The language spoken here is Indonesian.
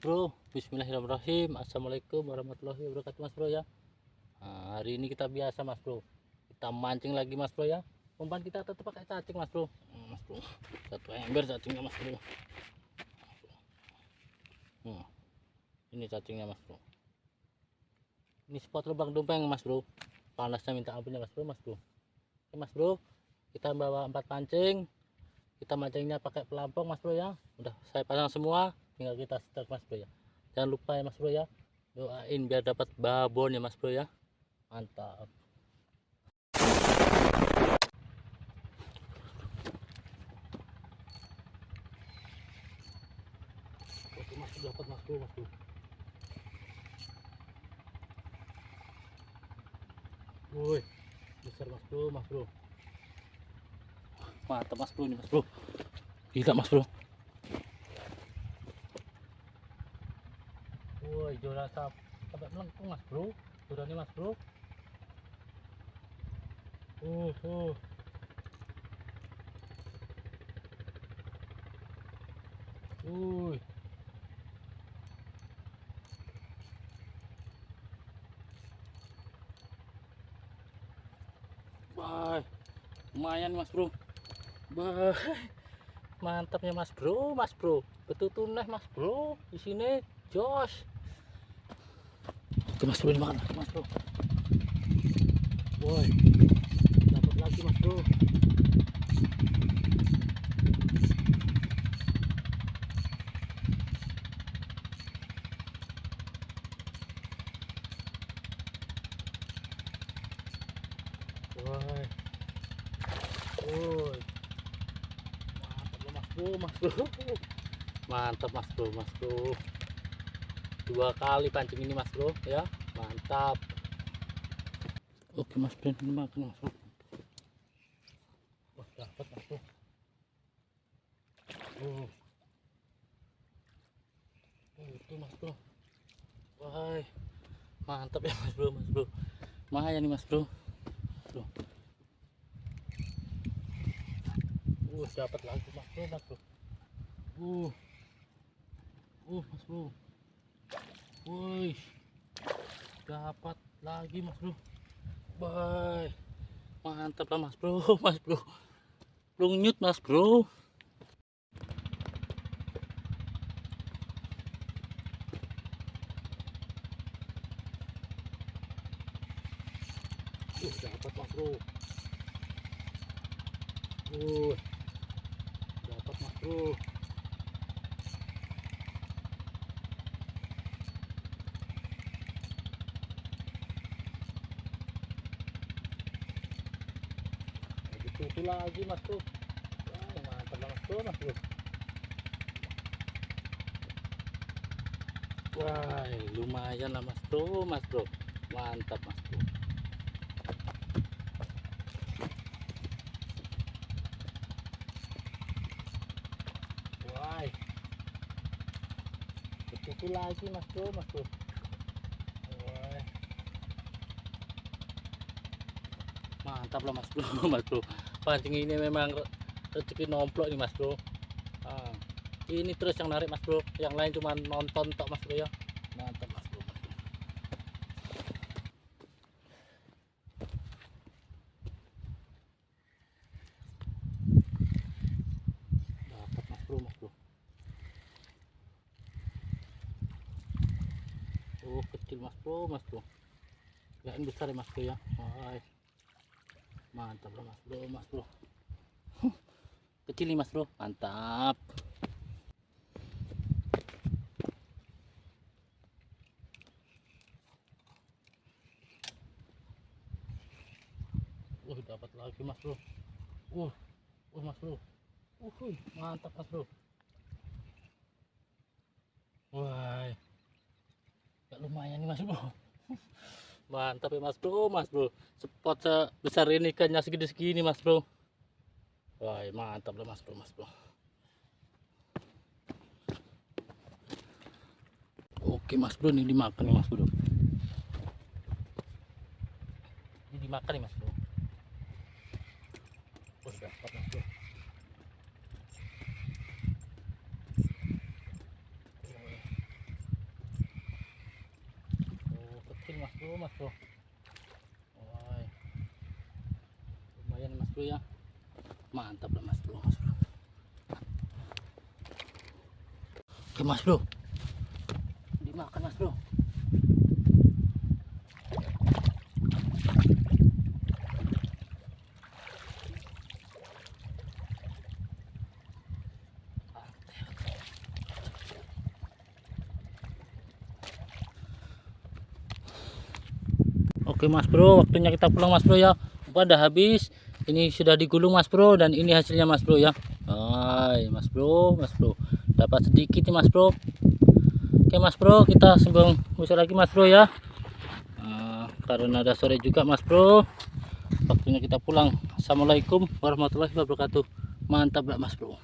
bro. Bismillahirrahmanirrahim. Assalamualaikum warahmatullahi wabarakatuh mas bro ya. Nah, hari ini kita biasa mas bro, kita mancing lagi mas bro ya. Umpan kita tetap pakai cacing mas bro. Mas bro, satu ember cacingnya mas bro. Ini cacingnya mas bro. Ini spot lubang dumpeng mas bro. Panasnya minta ampunnya mas bro. Oke mas bro, kita bawa 4 pancing. Kita mancingnya pakai pelampung mas bro ya. Udah saya pasang semua, tinggal kita setel mas bro ya. Jangan lupa ya mas bro ya, doain biar dapat babon ya mas bro ya. Mantap. Oke mas bro, dapat mas bro. Woi, besar mas bro. Mantap mas bro ini mas bro. Gila mas bro. Woi, jola sampai melengkung mas bro. Udah nih mas bro. Woi. Wah, lumayan mas bro. Bah, mantapnya mas bro. Betul tunai mas bro. Di sini jos. Oke mas bro, ini makan mas bro. Woi, dapat lagi mas bro. Woi, woi, mantap loh mantap mas bro. 2 kali pancing ini mas bro ya, mantap. Oke mas bro, ini makan mas bro. Wah, dapat mas bro. Itu mas bro. Wah, mantap ya mas bro. Mahal nih mas bro. Dapat lagi mas bro. Mas bro. Wih, dapat lagi mas bro. Bye, mantap lah mas bro. Lungyut mas bro. Dapat mas bro. Dapat mas bro. Itu lagi mas bro. Mantap lah mas bro. Wah, lumayan lah mas bro. Mantap mas bro. Wah, itu lagi mas bro. Wah, mantap lah mas bro. Pancing ini memang rezeki nomplok nih mas bro. Ini terus yang narik mas bro, yang lain cuma nonton tok mas bro ya. Mantap mas bro. Dapat mas bro. Oh, kecil mas bro. Kirain besar ya mas bro ya. Wah, mantap lah mas bro. Kecil nih mas bro, mantap. Dapat lagi mas bro. Mas bro. Mantap mas bro. Wah, ya lumayan nih mas bro. Mantap ya mas bro. Spot sebesar ini ikannya segini mas bro. Wah, mantap lah mas bro. Oke mas bro, ini dimakan nih mas bro. Ini dimakan nih mas bro. Dapat mas bro. bro ya. Mantap lah mas bro, oke mas bro, dimakan mas bro. Oke mas bro, waktunya kita pulang mas bro ya. Udah habis, ini sudah digulung mas bro, dan ini hasilnya mas bro ya. Hai mas bro, dapat sedikit nih mas bro. Oke mas bro, kita sembang besar lagi mas bro ya. Karena ada sore juga mas bro, waktunya kita pulang. Assalamualaikum warahmatullahi wabarakatuh. Mantap lah mas bro.